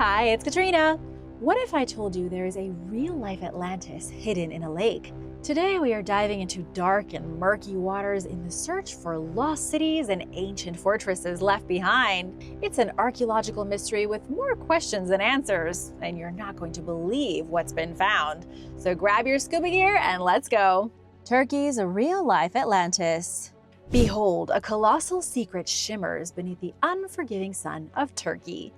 Hi, it's Katrina. What if I told you there is a real-life Atlantis hidden in a lake? Today we are diving into dark and murky waters in the search for lost cities and ancient fortresses left behind. It's an archaeological mystery with more questions than answers, and you're not going to believe what's been found. So grab your scuba gear and let's go. Turkey's real-life Atlantis. Behold, a colossal secret shimmers beneath the unforgiving sun of Turkey.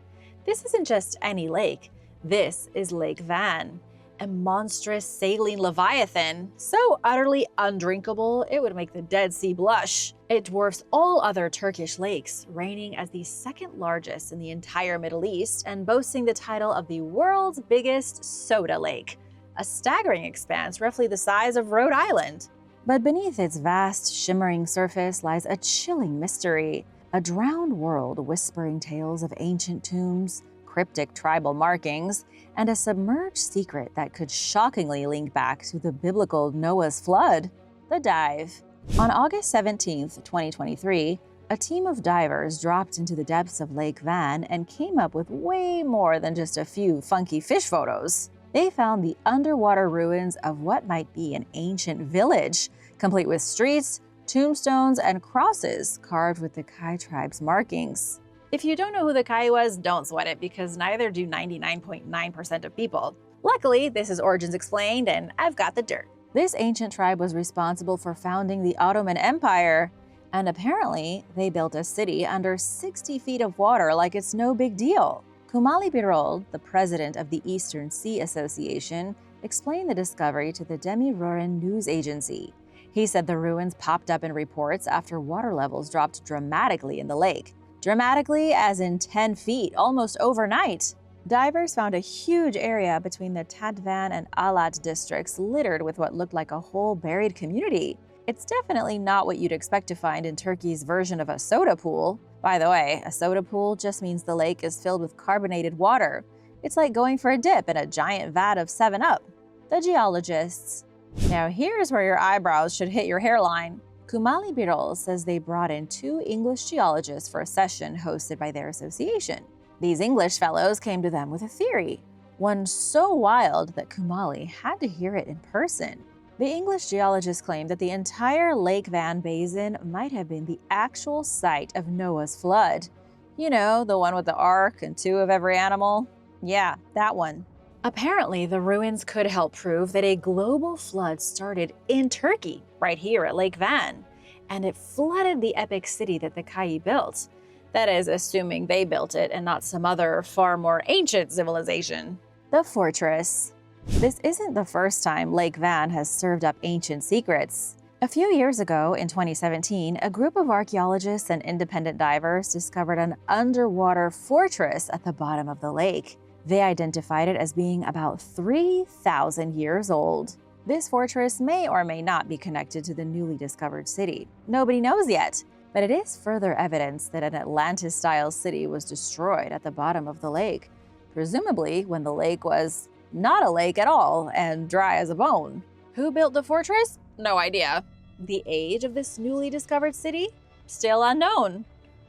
This isn't just any lake. This is Lake Van, a monstrous saline leviathan, so utterly undrinkable it would make the Dead Sea blush. It dwarfs all other Turkish lakes, reigning as the second largest in the entire Middle East and boasting the title of the world's biggest soda lake, a staggering expanse roughly the size of Rhode Island. But beneath its vast, shimmering surface lies a chilling mystery, a drowned world whispering tales of ancient tombs, cryptic tribal markings, and a submerged secret that could shockingly link back to the biblical Noah's flood. The dive. On August 17, 2023, a team of divers dropped into the depths of Lake Van and came up with way more than just a few funky fish photos. They found the underwater ruins of what might be an ancient village, complete with streets, tombstones, and crosses carved with the Kai tribe's markings. If you don't know who the Kai was, don't sweat it, because neither do 99.9% of people. Luckily, this is Origins Explained, and I've got the dirt. This ancient tribe was responsible for founding the Ottoman Empire, and apparently they built a city under 60 feet of water like it's no big deal. Kumali Birol, the president of the Eastern Sea Association, explained the discovery to the Demiroren news agency. He said the ruins popped up in reports after water levels dropped dramatically in the lake. Dramatically as in 10 feet, almost overnight. Divers found a huge area between the Tadvan and Alat districts littered with what looked like a whole buried community. It's definitely not what you'd expect to find in Turkey's version of a soda pool. By the way, a soda pool just means the lake is filled with carbonated water. It's like going for a dip in a giant vat of 7-Up. The geologists. Now here's where your eyebrows should hit your hairline. Kumali Birol says they brought in 2 English geologists for a session hosted by their association. These English fellows came to them with a theory, one so wild that Kumali had to hear it in person. The English geologists claimed that the entire Lake Van Basin might have been the actual site of Noah's flood. You know, the one with the ark and 2 of every animal? Yeah, that one. Apparently, the ruins could help prove that a global flood started in Turkey, right here at Lake Van, and it flooded the epic city that the Kai built. That is, assuming they built it and not some other, far more ancient civilization. The fortress. This isn't the first time Lake Van has served up ancient secrets. A few years ago, in 2017, a group of archaeologists and independent divers discovered an underwater fortress at the bottom of the lake. They identified it as being about 3,000 years old. This fortress may or may not be connected to the newly discovered city. Nobody knows yet, but it is further evidence that an Atlantis-style city was destroyed at the bottom of the lake, presumably when the lake was not a lake at all and dry as a bone. Who built the fortress? No idea. The age of this newly discovered city? Still unknown.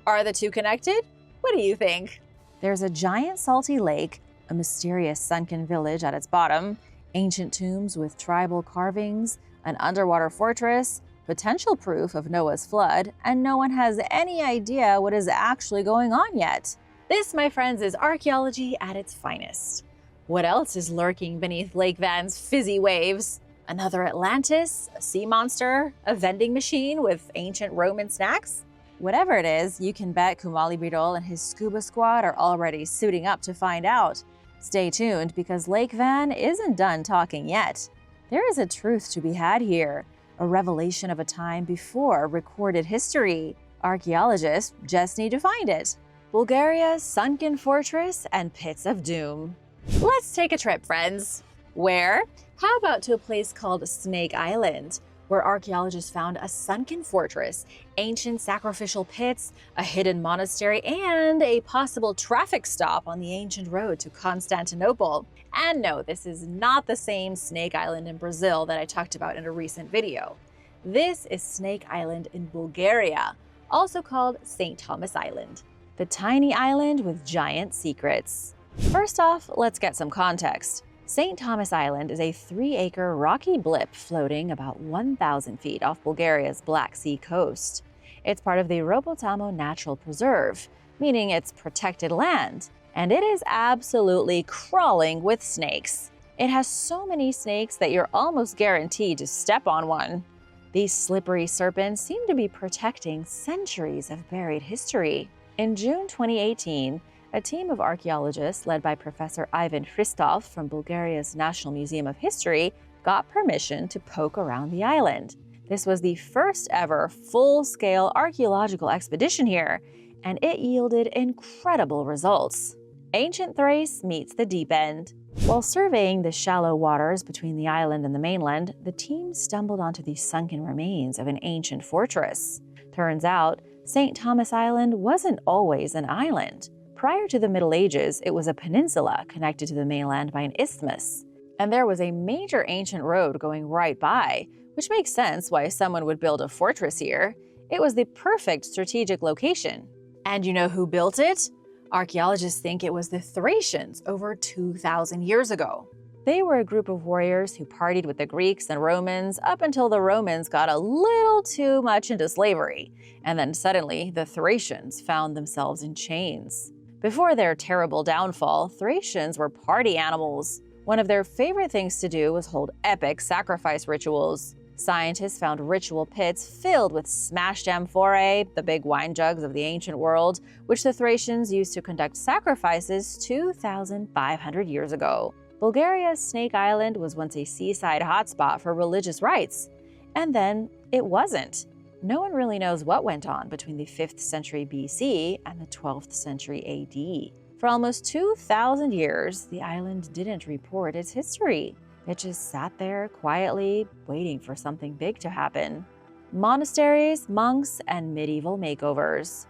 Are the two connected? What do you think? There's a giant salty lake, a mysterious sunken village at its bottom, ancient tombs with tribal carvings, an underwater fortress, potential proof of Noah's flood, and no one has any idea what is actually going on yet. This, my friends, is archaeology at its finest. What else is lurking beneath Lake Van's fizzy waves? Another Atlantis? A sea monster? A vending machine with ancient Roman snacks? Whatever it is, you can bet Kumali Birol and his scuba squad are already suiting up to find out. Stay tuned, because Lake Van isn't done talking yet. There is a truth to be had here, a revelation of a time before recorded history. Archaeologists just need to find it. Bulgaria's sunken fortress and pits of doom. Let's take a trip, friends. Where? How about to a place called Snake Island, where archaeologists found a sunken fortress, ancient sacrificial pits, a hidden monastery, and a possible traffic stop on the ancient road to Constantinople. And no, this is not the same Snake Island in Brazil that I talked about in a recent video. This is Snake Island in Bulgaria, also called St. Thomas Island, the tiny island with giant secrets. First off, let's get some context. St. Thomas Island is a 3-acre rocky blip floating about 1,000 feet off Bulgaria's Black Sea coast. It's part of the Robotamo Natural Preserve, meaning it's protected land, and it is absolutely crawling with snakes. It has so many snakes that you're almost guaranteed to step on one. These slippery serpents seem to be protecting centuries of buried history. In June 2018, a team of archaeologists led by Professor Ivan Hristov from Bulgaria's National Museum of History got permission to poke around the island. This was the first ever full-scale archaeological expedition here, and it yielded incredible results. Ancient Thrace meets the deep end. While surveying the shallow waters between the island and the mainland, the team stumbled onto the sunken remains of an ancient fortress. Turns out, St. Thomas Island wasn't always an island. Prior to the Middle Ages, it was a peninsula connected to the mainland by an isthmus. And there was a major ancient road going right by, which makes sense why someone would build a fortress here. It was the perfect strategic location. And you know who built it? Archaeologists think it was the Thracians over 2,000 years ago. They were a group of warriors who partied with the Greeks and Romans up until the Romans got a little too much into slavery, and then suddenly the Thracians found themselves in chains. Before their terrible downfall, Thracians were party animals. One of their favorite things to do was hold epic sacrifice rituals. Scientists found ritual pits filled with smashed amphorae, the big wine jugs of the ancient world, which the Thracians used to conduct sacrifices 2,500 years ago. Bulgaria's Snake Island was once a seaside hotspot for religious rites, and then it wasn't. No one really knows what went on between the 5th century BC and the 12th century AD. For almost 2,000 years, the island didn't report its history. It just sat there quietly, waiting for something big to happen. Monasteries, monks, and medieval makeovers.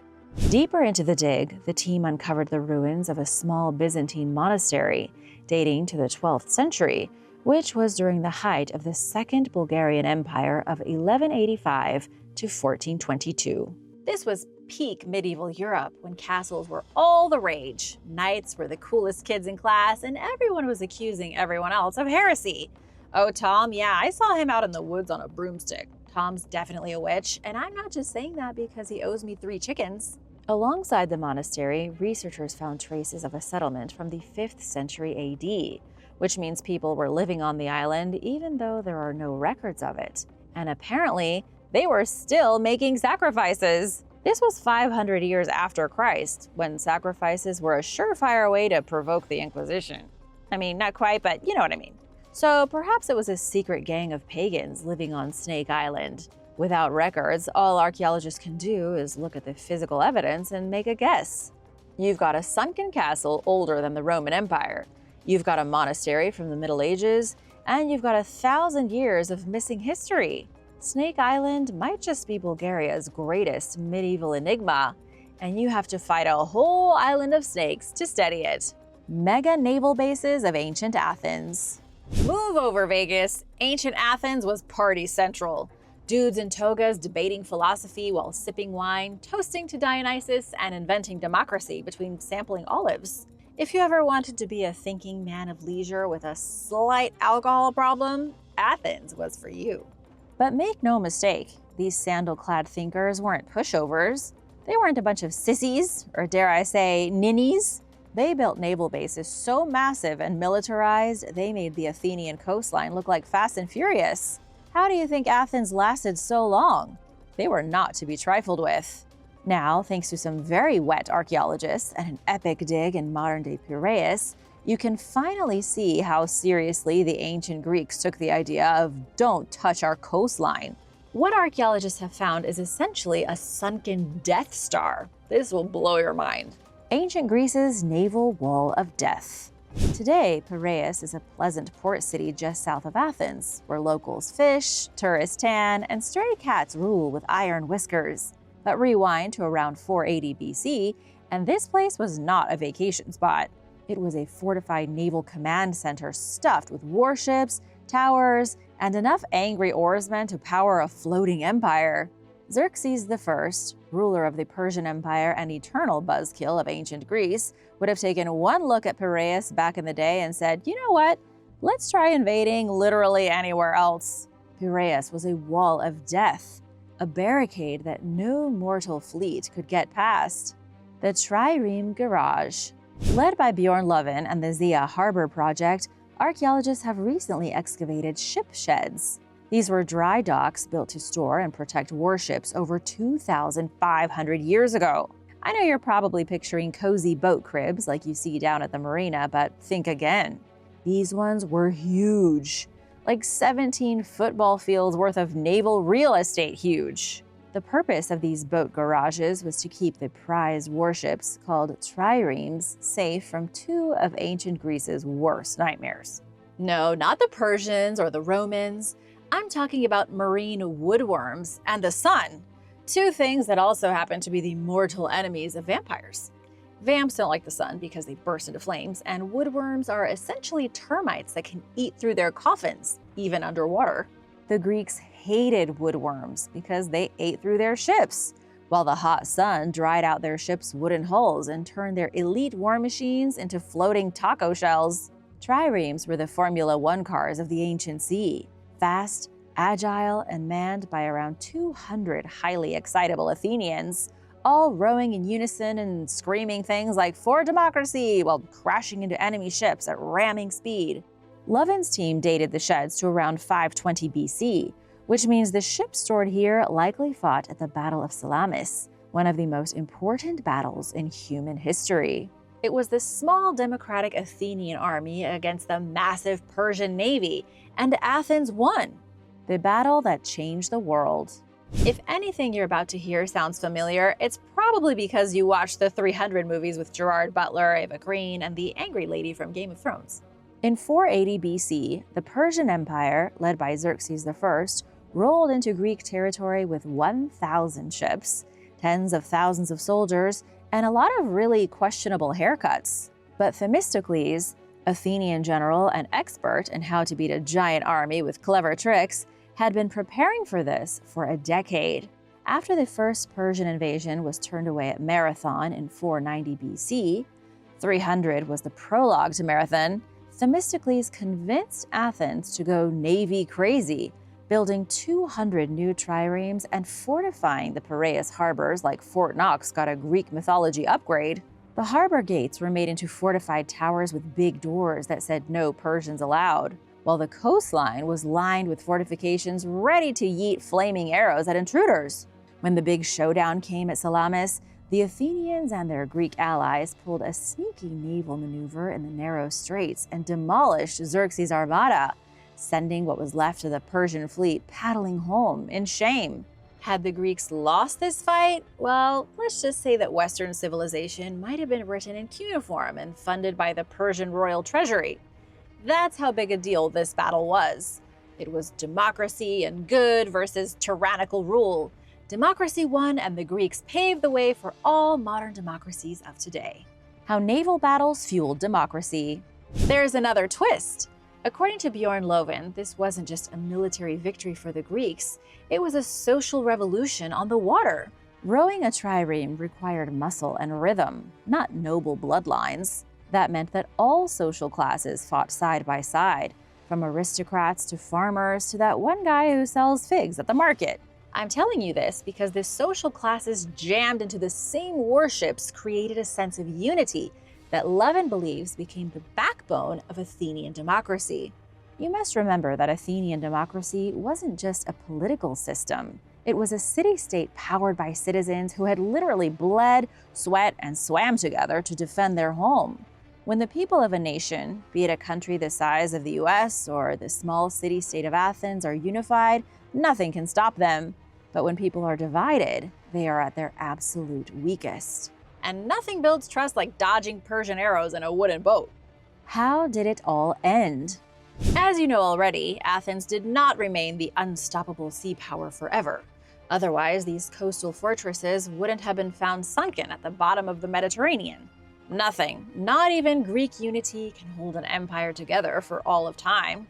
Deeper into the dig, the team uncovered the ruins of a small Byzantine monastery dating to the 12th century, which was during the height of the Second Bulgarian Empire of 1185 to 1422. This was peak medieval Europe, when castles were all the rage, knights were the coolest kids in class, and everyone was accusing everyone else of heresy. Oh, Tom, yeah, I saw him out in the woods on a broomstick. Tom's definitely a witch, and I'm not just saying that because he owes me 3 chickens. Alongside the monastery, researchers found traces of a settlement from the 5th century AD, which means people were living on the island even though there are no records of it. And apparently, they were still making sacrifices. This was 500 years after Christ, when sacrifices were a surefire way to provoke the Inquisition. I mean, not quite, but you know what I mean. So perhaps it was a secret gang of pagans living on Snake Island. Without records, all archaeologists can do is look at the physical evidence and make a guess. You've got a sunken castle older than the Roman Empire. You've got a monastery from the Middle Ages, and you've got 1,000 years of missing history. Snake Island might just be Bulgaria's greatest medieval enigma, and you have to fight a whole island of snakes to study it. Mega naval bases of ancient Athens. Move over, Vegas. Ancient Athens was party central. Dudes in togas debating philosophy while sipping wine, toasting to Dionysus, and inventing democracy between sampling olives. If you ever wanted to be a thinking man of leisure with a slight alcohol problem, Athens was for you. But make no mistake, these sandal-clad thinkers weren't pushovers. They weren't a bunch of sissies, or dare I say, ninnies. They built naval bases so massive and militarized, they made the Athenian coastline look like Fast and Furious. How do you think Athens lasted so long? They were not to be trifled with. Now, thanks to some very wet archaeologists and an epic dig in modern-day Piraeus, you can finally see how seriously the ancient Greeks took the idea of "don't touch our coastline." What archaeologists have found is essentially a sunken Death Star. This will blow your mind. Ancient Greece's naval wall of death. Today, Piraeus is a pleasant port city just south of Athens, where locals fish, tourists tan, and stray cats rule with iron whiskers. But rewind to around 480 BC, and this place was not a vacation spot. It was a fortified naval command center stuffed with warships, towers, and enough angry oarsmen to power a floating empire. Xerxes I, ruler of the Persian Empire and eternal buzzkill of ancient Greece, would have taken one look at Piraeus back in the day and said, you know what? Let's try invading literally anywhere else. Piraeus was a wall of death, a barricade that no mortal fleet could get past. The Trireme Garage. Led by Bjorn Loven and the Zia Harbor Project, archaeologists have recently excavated ship sheds. These were dry docks built to store and protect warships over 2,500 years ago. I know you're probably picturing cozy boat cribs like you see down at the marina, but think again. These ones were huge, like 17 football fields worth of naval real estate huge. The purpose of these boat garages was to keep the prized warships, called triremes, safe from two of ancient Greece's worst nightmares. No, not the Persians or the Romans. I'm talking about marine woodworms and the sun, two things that also happen to be the mortal enemies of vampires. Vamps don't like the sun because they burst into flames, and woodworms are essentially termites that can eat through their coffins, even underwater. The Greeks hated woodworms because they ate through their ships, while the hot sun dried out their ships' wooden hulls and turned their elite war machines into floating taco shells. Triremes were the Formula One cars of the ancient sea, fast, agile, and manned by around 200 highly excitable Athenians, all rowing in unison and screaming things like "For democracy!" while crashing into enemy ships at ramming speed. Loven's team dated the sheds to around 520 BC, which means the ships stored here likely fought at the Battle of Salamis, one of the most important battles in human history. It was the small democratic Athenian army against the massive Persian navy, and Athens won. The battle that changed the world. If anything you're about to hear sounds familiar, it's probably because you watched the 300 movies with Gerard Butler, Eva Green, and the angry lady from Game of Thrones. In 480 BC, the Persian Empire, led by Xerxes I, rolled into Greek territory with 1,000 ships, tens of thousands of soldiers, and a lot of really questionable haircuts. But Themistocles, Athenian general and expert in how to beat a giant army with clever tricks, had been preparing for this for a decade. After the first Persian invasion was turned away at Marathon in 490 BC, 300 was the prologue to Marathon, Themistocles convinced Athens to go navy crazy, building 200 new triremes and fortifying the Piraeus harbors like Fort Knox got a Greek mythology upgrade. The harbor gates were made into fortified towers with big doors that said no Persians allowed, while the coastline was lined with fortifications ready to yeet flaming arrows at intruders. When the big showdown came at Salamis, the Athenians and their Greek allies pulled a sneaky naval maneuver in the narrow straits and demolished Xerxes' armada, sending what was left of the Persian fleet paddling home in shame. Had the Greeks lost this fight? Well, let's just say that Western civilization might have been written in cuneiform and funded by the Persian royal treasury. That's how big a deal this battle was. It was democracy and good versus tyrannical rule. Democracy won, and the Greeks paved the way for all modern democracies of today. How naval battles fueled democracy. There's another twist. According to Bjorn Loven, this wasn't just a military victory for the Greeks, it was a social revolution on the water. Rowing a trireme required muscle and rhythm, not noble bloodlines. That meant that all social classes fought side by side, from aristocrats to farmers to that one guy who sells figs at the market. I'm telling you this because the social classes jammed into the same warships created a sense of unity that Loven believes became the backbone of Athenian democracy. You must remember that Athenian democracy wasn't just a political system. It was a city-state powered by citizens who had literally bled, sweat, and swam together to defend their home. When the people of a nation, be it a country the size of the US or the small city-state of Athens, are unified, nothing can stop them. But when people are divided, they are at their absolute weakest. And nothing builds trust like dodging Persian arrows in a wooden boat. How did it all end? As you know already, Athens did not remain the unstoppable sea power forever. Otherwise, these coastal fortresses wouldn't have been found sunken at the bottom of the Mediterranean. Nothing, not even Greek unity, can hold an empire together for all of time.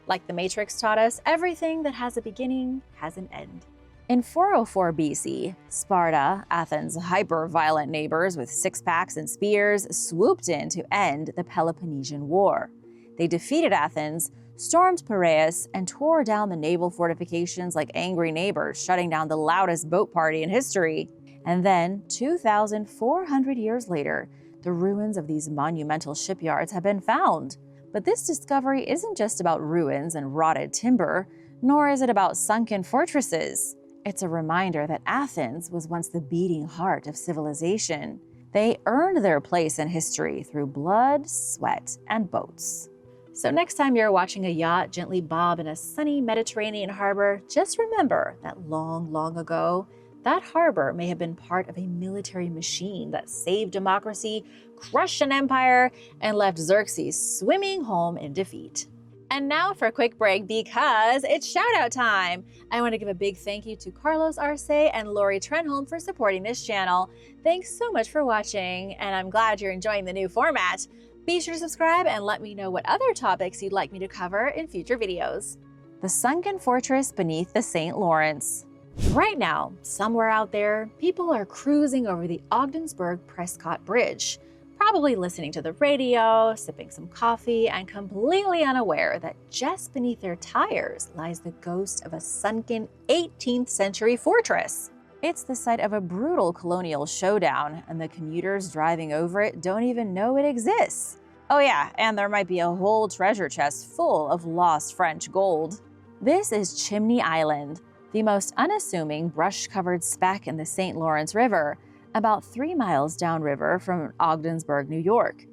Like the Matrix taught us, everything that has a beginning has an end. In 404 BC, Sparta, Athens' hyper-violent neighbors with six-packs and spears, swooped in to end the Peloponnesian War. They defeated Athens, stormed Piraeus, and tore down the naval fortifications like angry neighbors, shutting down the loudest boat party in history. And then, 2,400 years later, the ruins of these monumental shipyards have been found. But this discovery isn't just about ruins and rotted timber, nor is it about sunken fortresses. It's a reminder that Athens was once the beating heart of civilization. They earned their place in history through blood, sweat, and boats. So next time you're watching a yacht gently bob in a sunny Mediterranean harbor, just remember that long ago, that harbor may have been part of a military machine that saved democracy, crushed an empire, and left Xerxes swimming home in defeat. And now for a quick break because it's shout-out time. I want to give a big thank you to Carlos Arce and Lori Trenholm for supporting this channel. Thanks so much for watching, and I'm glad you're enjoying the new format. Be sure to subscribe and let me know what other topics you'd like me to cover in future videos. The sunken fortress beneath the St. Lawrence. Right now, somewhere out there, people are cruising over the Ogdensburg-Prescott Bridge, probably listening to the radio, sipping some coffee, and completely unaware that just beneath their tires lies the ghost of a sunken 18th century fortress. It's the site of a brutal colonial showdown, and the commuters driving over it don't even know it exists. Oh yeah, and there might be a whole treasure chest full of lost French gold. This is Chimney Island, the most unassuming brush-covered speck in the St. Lawrence River, about 3 miles downriver from Ogdensburg, New York.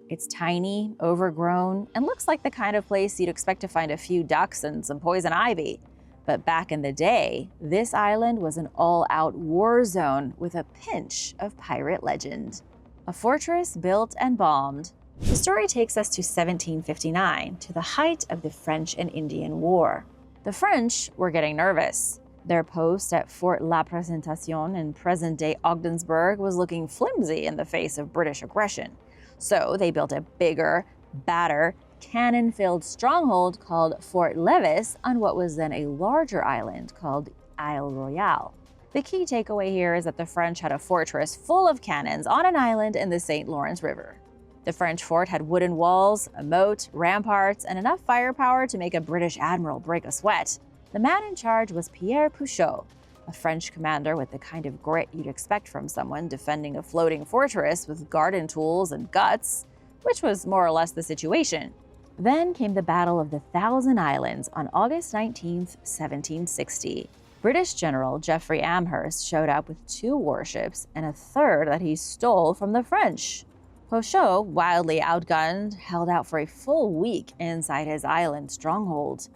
It's tiny, overgrown, and looks like the kind of place you'd expect to find a few ducks and some poison ivy. But back in the day, this island was an all-out war zone with a pinch of pirate legend. A fortress built and bombed. The story takes us to 1759, to the height of the French and Indian War. The French were getting nervous. Their post at Fort La Présentation in present-day Ogdensburg was looking flimsy in the face of British aggression. So they built a bigger, badder, cannon-filled stronghold called Fort Lévis on what was then a larger island called Isle Royale. The key takeaway here is that the French had a fortress full of cannons on an island in the St. Lawrence River. The French fort had wooden walls, a moat, ramparts, and enough firepower to make a British admiral break a sweat. The man in charge was Pierre Pouchot, a French commander with the kind of grit you'd expect from someone defending a floating fortress with garden tools and guts, which was more or less the situation. Then came the Battle of the Thousand Islands on August 19, 1760. British General Geoffrey Amherst showed up with 2 warships and a third that he stole from the French. Pouchot, wildly outgunned, held out for a full week inside his island stronghold.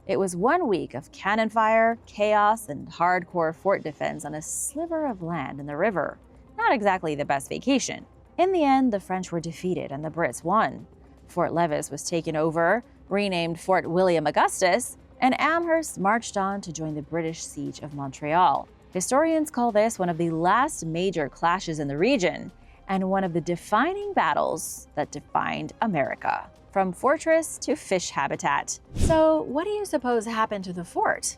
It was 1 week of cannon fire, chaos, and hardcore fort defense on a sliver of land in the river. Not exactly the best vacation. In the end, the French were defeated and the Brits won. Fort Lévis was taken over, renamed Fort William Augustus, and Amherst marched on to join the British siege of Montreal. Historians call this one of the last major clashes in the region, and one of the defining battles that defined America. From fortress to fish habitat. So what do you suppose happened to the fort?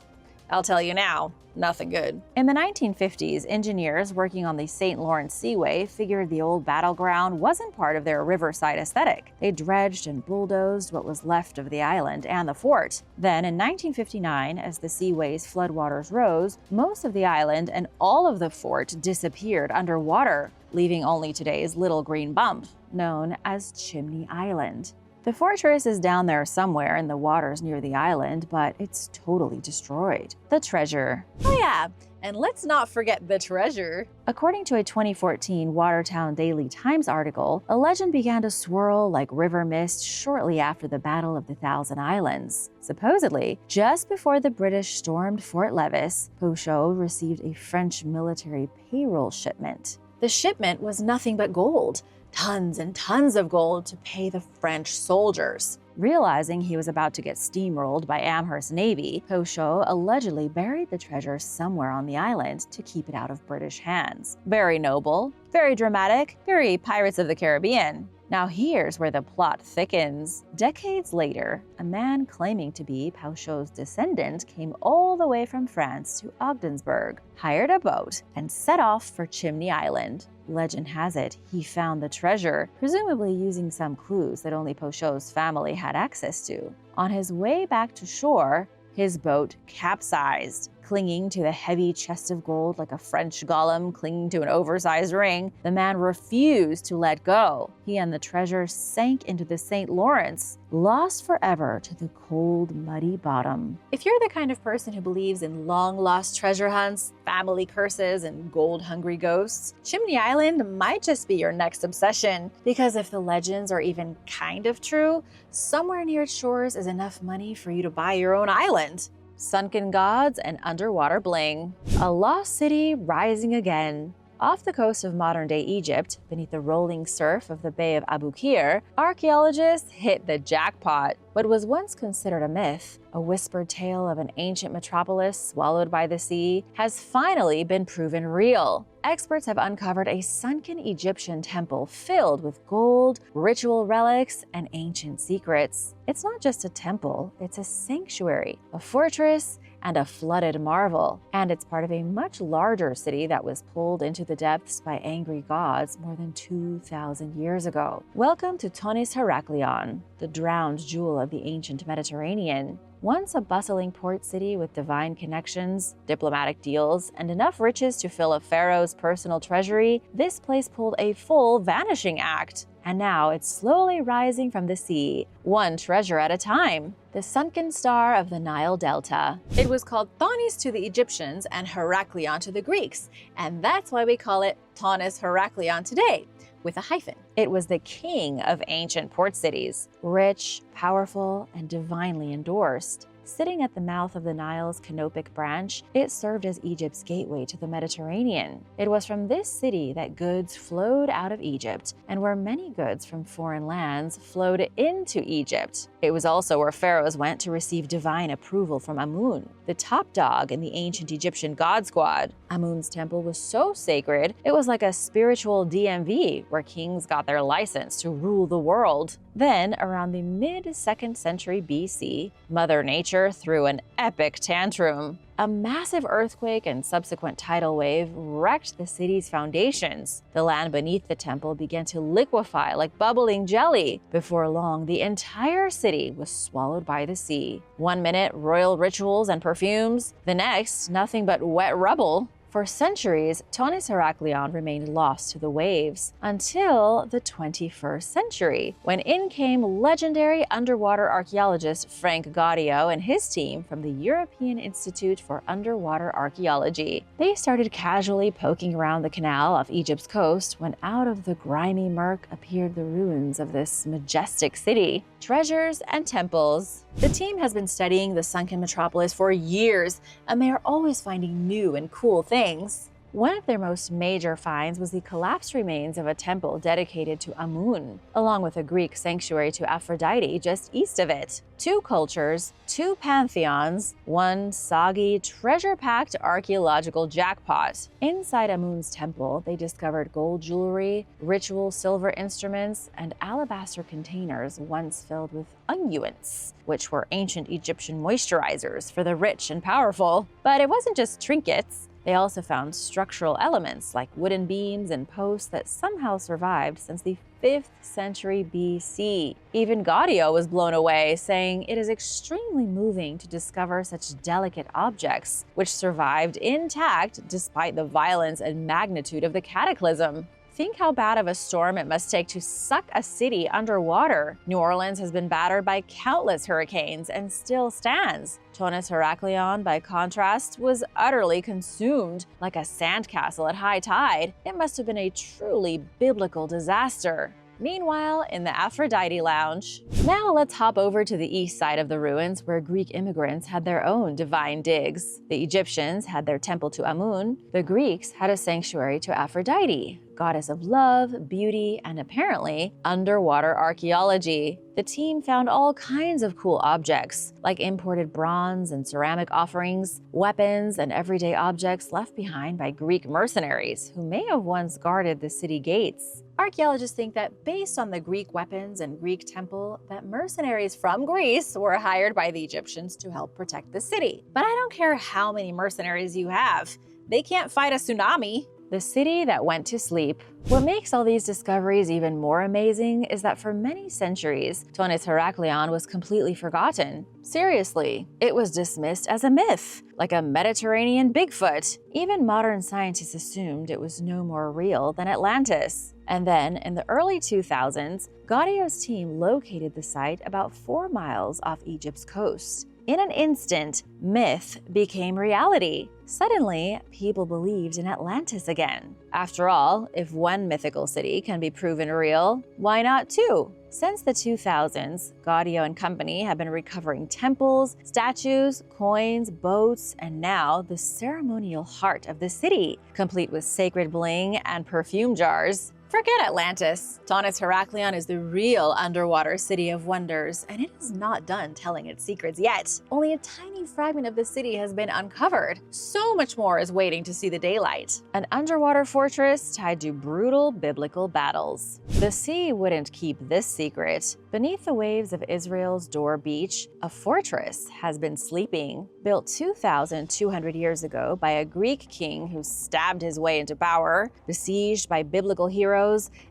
I'll tell you now, nothing good. In the 1950s, engineers working on the St. Lawrence Seaway figured the old battleground wasn't part of their riverside aesthetic. They dredged and bulldozed what was left of the island and the fort. Then in 1959, as the Seaway's floodwaters rose, most of the island and all of the fort disappeared underwater, leaving only today's little green bump, known as Chimney Island. The fortress is down there somewhere in the waters near the island, but it's totally destroyed. The treasure. Oh yeah, and let's not forget the treasure. According to a 2014 Watertown Daily Times article, a legend began to swirl like river mist shortly after the Battle of the Thousand Islands. Supposedly, just before the British stormed Fort Lévis, Pouchot received a French military payroll shipment. The shipment was nothing but gold. Tons and tons of gold to pay the French soldiers. Realizing he was about to get steamrolled by Amherst's navy, Pouchot allegedly buried the treasure somewhere on the island to keep it out of British hands. Very noble, very dramatic, very Pirates of the Caribbean. Now here's where the plot thickens. Decades later, a man claiming to be Pao Shou's descendant came all the way from France to Ogdensburg, hired a boat, and set off for Chimney Island. Legend has it he found the treasure, presumably using some clues that only Pao Shou's family had access to. On his way back to shore, his boat capsized. Clinging to the heavy chest of gold like a French golem clinging to an oversized ring, the man refused to let go. He and the treasure sank into the St. Lawrence, lost forever to the cold, muddy bottom. If you're the kind of person who believes in long-lost treasure hunts, family curses, and gold-hungry ghosts, Chimney Island might just be your next obsession. Because if the legends are even kind of true, somewhere near its shores is enough money for you to buy your own island. Sunken gods and underwater bling. A lost city rising again. Off the coast of modern-day Egypt, beneath the rolling surf of the Bay of Abu Qir, archaeologists hit the jackpot. What was once considered a myth, a whispered tale of an ancient metropolis swallowed by the sea, has finally been proven real. Experts have uncovered a sunken Egyptian temple filled with gold, ritual relics, and ancient secrets. It's not just a temple, it's a sanctuary, a fortress, and a flooded marvel. And it's part of a much larger city that was pulled into the depths by angry gods more than 2,000 years ago. Welcome to Tonis Heraklion, the drowned jewel of the ancient Mediterranean. Once a bustling port city with divine connections, diplomatic deals, and enough riches to fill a pharaoh's personal treasury, this place pulled a full vanishing act. And now it's slowly rising from the sea, one treasure at a time. The sunken star of the Nile Delta. It was called Thonis to the Egyptians and Heraklion to the Greeks, and that's why we call it Thonis Heraklion today, with a hyphen. It was the king of ancient port cities, rich, powerful, and divinely endorsed. Sitting at the mouth of the Nile's canopic branch, it served as Egypt's gateway to the Mediterranean. It was from this city that goods flowed out of Egypt, and where many goods from foreign lands flowed into Egypt. It was also where pharaohs went to receive divine approval from Amun, the top dog in the ancient Egyptian god squad. Amun's temple was so sacred, it was like a spiritual DMV where kings got their license to rule the world. Then, around the mid-2nd century BC, Mother Nature threw an epic tantrum. A massive earthquake and subsequent tidal wave wrecked the city's foundations. The land beneath the temple began to liquefy like bubbling jelly. Before long, the entire city was swallowed by the sea. One minute, royal rituals and perfumes. The next, nothing but wet rubble. For centuries, Thonis Heraklion remained lost to the waves until the 21st century, when in came legendary underwater archaeologist Frank Gaudio and his team from the European Institute for Underwater Archaeology. They started casually poking around the canal off Egypt's coast when out of the grimy murk appeared the ruins of this majestic city. Treasures and temples. The team has been studying the sunken metropolis for years, and they are always finding new and cool things. One of their most major finds was the collapsed remains of a temple dedicated to Amun, along with a Greek sanctuary to Aphrodite just east of it. Two cultures, two pantheons, one soggy, treasure-packed archaeological jackpot. Inside Amun's temple, they discovered gold jewelry, ritual silver instruments, and alabaster containers once filled with unguents, which were ancient Egyptian moisturizers for the rich and powerful. But it wasn't just trinkets. They also found structural elements like wooden beams and posts that somehow survived since the 5th century BC. Even Gaudio was blown away, saying it is extremely moving to discover such delicate objects, which survived intact despite the violence and magnitude of the cataclysm. Think how bad of a storm it must take to suck a city underwater. New Orleans has been battered by countless hurricanes and still stands. Thonis Heraklion, by contrast, was utterly consumed. Like a sandcastle at high tide, it must have been a truly biblical disaster. Meanwhile, in the Aphrodite Lounge. Now let's hop over to the east side of the ruins where Greek immigrants had their own divine digs. The Egyptians had their temple to Amun. The Greeks had a sanctuary to Aphrodite, goddess of love, beauty, and apparently underwater archaeology. The team found all kinds of cool objects, like imported bronze and ceramic offerings, weapons, and everyday objects left behind by Greek mercenaries who may have once guarded the city gates. Archaeologists think that based on the Greek weapons and Greek temple, that mercenaries from Greece were hired by the Egyptians to help protect the city. But I don't care how many mercenaries you have, they can't fight a tsunami. The city that went to sleep. What makes all these discoveries even more amazing is that for many centuries, Tonis Heraklion was completely forgotten. Seriously, it was dismissed as a myth, like a Mediterranean Bigfoot. Even modern scientists assumed it was no more real than Atlantis. And then, in the early 2000s, Gaudio's team located the site about 4 miles off Egypt's coast. In an instant, myth became reality. Suddenly, people believed in Atlantis again. After all, if one mythical city can be proven real, why not two? Since the 2000s, Gaudio and company have been recovering temples, statues, coins, boats, and now the ceremonial heart of the city, complete with sacred bling and perfume jars. Forget Atlantis. Tonis Heraklion is the real underwater city of wonders, and it is not done telling its secrets yet. Only a tiny fragment of the city has been uncovered. So much more is waiting to see the daylight. An underwater fortress tied to brutal biblical battles. The sea wouldn't keep this secret. Beneath the waves of Israel's Dor Beach, a fortress has been sleeping. Built 2,200 years ago by a Greek king who stabbed his way into power, besieged by biblical heroes,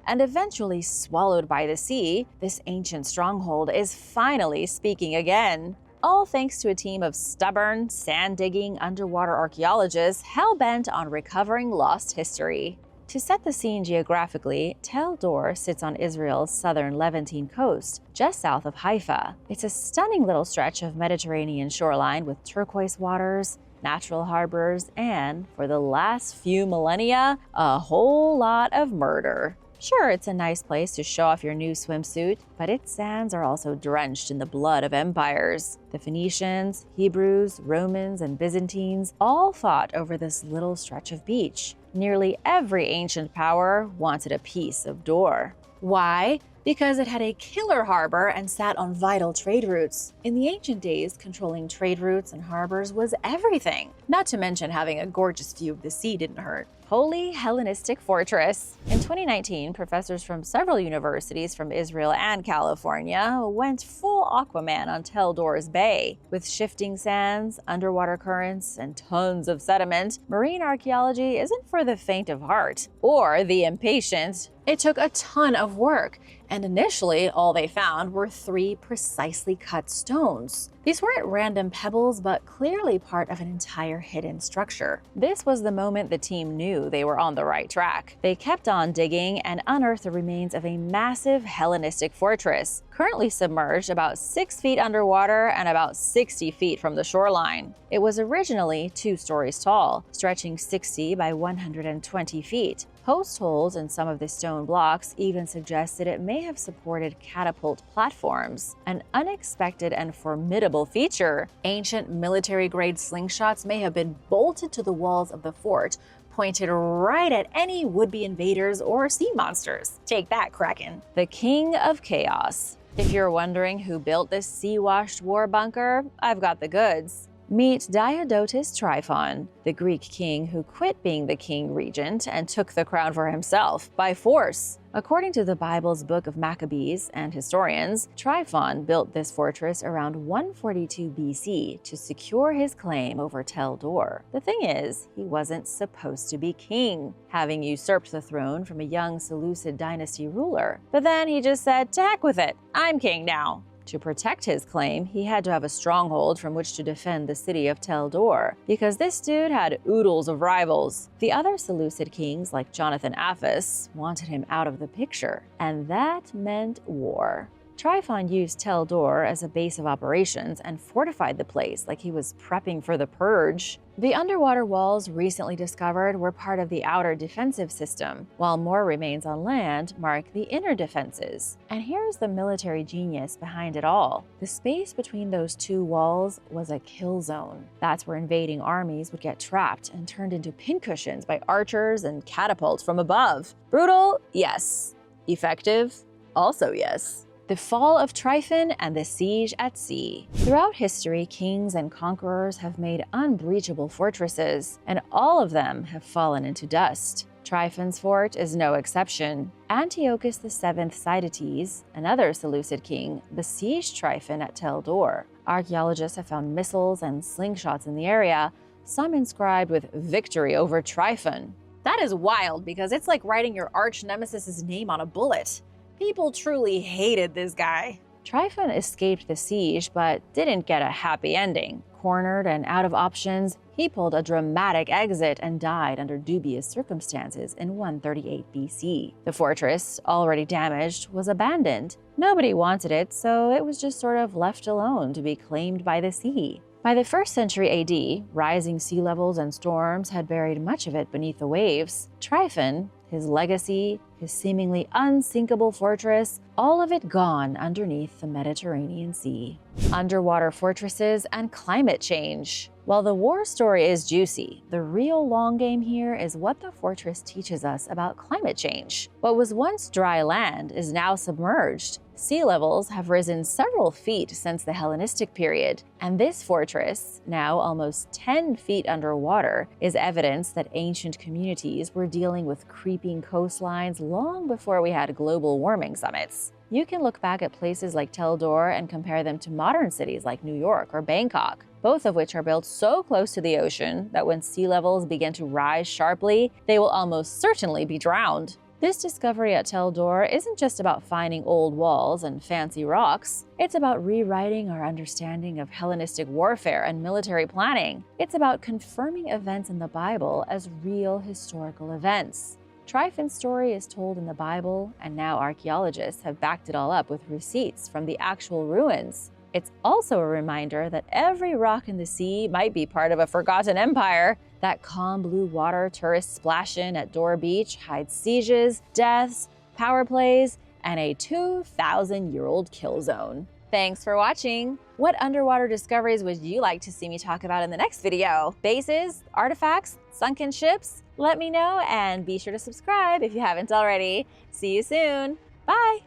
and eventually swallowed by the sea, this ancient stronghold is finally speaking again. All thanks to a team of stubborn, sand-digging underwater archaeologists hell-bent on recovering lost history. To set the scene geographically, Tel Dor sits on Israel's southern Levantine coast, just south of Haifa. It's a stunning little stretch of Mediterranean shoreline with turquoise waters, natural harbors, and, for the last few millennia, a whole lot of murder. Sure, it's a nice place to show off your new swimsuit, but its sands are also drenched in the blood of empires. The Phoenicians, Hebrews, Romans, and Byzantines all fought over this little stretch of beach. Nearly every ancient power wanted a piece of Dor. Why? Because it had a killer harbor and sat on vital trade routes. In the ancient days, controlling trade routes and harbors was everything. Not to mention having a gorgeous view of the sea didn't hurt. Holy Hellenistic fortress. In 2019, professors from several universities from Israel and California went full Aquaman on Tel Dor's bay. With shifting sands, underwater currents, and tons of sediment, marine archaeology isn't for the faint of heart or the impatient. It took a ton of work, and initially all they found were 3 precisely cut stones. These weren't random pebbles, but clearly part of an entire hidden structure. This was the moment the team knew they were on the right track. They kept on digging and unearthed the remains of a massive Hellenistic fortress, currently submerged about 6 feet underwater and about 60 feet from the shoreline. It was originally 2 stories tall, stretching 60 by 120 feet. Post holes in some of the stone blocks even suggested it may have supported catapult platforms, an unexpected and formidable feature. Ancient military-grade slingshots may have been bolted to the walls of the fort, pointed right at any would-be invaders or sea monsters. Take that, Kraken. The King of Chaos. If you're wondering who built this sea-washed war bunker, I've got the goods. Meet Diodotus Tryphon, the Greek king who quit being the king regent and took the crown for himself by force. According to the Bible's Book of Maccabees and historians, Tryphon built this fortress around 142 BC to secure his claim over Tel Dor. The thing is, he wasn't supposed to be king, having usurped the throne from a young Seleucid dynasty ruler. But then he just said, to heck with it, I'm king now. To protect his claim, he had to have a stronghold from which to defend the city of Tel Dor, because this dude had oodles of rivals. The other Seleucid kings, like Jonathan Aphis, wanted him out of the picture, and that meant war. Tryphon used Tel Dor as a base of operations and fortified the place like he was prepping for the purge. The underwater walls recently discovered were part of the outer defensive system, while more remains on land mark the inner defenses. And here's the military genius behind it all. The space between those 2 walls was a kill zone. That's where invading armies would get trapped and turned into pincushions by archers and catapults from above. Brutal? Yes. Effective? Also yes. The fall of Tryphon and the siege at sea. Throughout history, kings and conquerors have made unbreachable fortresses, and all of them have fallen into dust. Tryphon's fort is no exception. Antiochus VII Cytides, another Seleucid king, besieged Tryphon at Tel Dor. Archaeologists have found missiles and slingshots in the area, some inscribed with "Victory over Tryphon." That is wild because it's like writing your arch nemesis's name on a bullet. People truly hated this guy. Tryphon escaped the siege but didn't get a happy ending. Cornered and out of options, he pulled a dramatic exit and died under dubious circumstances in 138 BC. The fortress, already damaged, was abandoned. Nobody wanted it, so it was just sort of left alone to be claimed by the sea. By the 1st century AD, rising sea levels and storms had buried much of it beneath the waves. Tryphon, his legacy, his seemingly unsinkable fortress, all of it gone underneath the Mediterranean Sea. Underwater fortresses and climate change. While the war story is juicy, the real long game here is what the fortress teaches us about climate change. What was once dry land is now submerged. Sea levels have risen several feet since the Hellenistic period, and this fortress, now almost 10 feet underwater, is evidence that ancient communities were dealing with creeping coastlines long before we had global warming summits. You can look back at places like Tel Dor and compare them to modern cities like New York or Bangkok, both of which are built so close to the ocean that when sea levels begin to rise sharply, they will almost certainly be drowned. This discovery at Tel Dor isn't just about finding old walls and fancy rocks. It's about rewriting our understanding of Hellenistic warfare and military planning. It's about confirming events in the Bible as real historical events. Tryphon's story is told in the Bible, and now archaeologists have backed it all up with receipts from the actual ruins. It's also a reminder that every rock in the sea might be part of a forgotten empire. That calm blue water tourists splash in at Dor Beach hides sieges, deaths, power plays, and a 2,000-year-old kill zone. Thanks for watching! What underwater discoveries would you like to see me talk about in the next video? Bases? Artifacts? Sunken ships? Let me know, and be sure to subscribe if you haven't already. See you soon! Bye!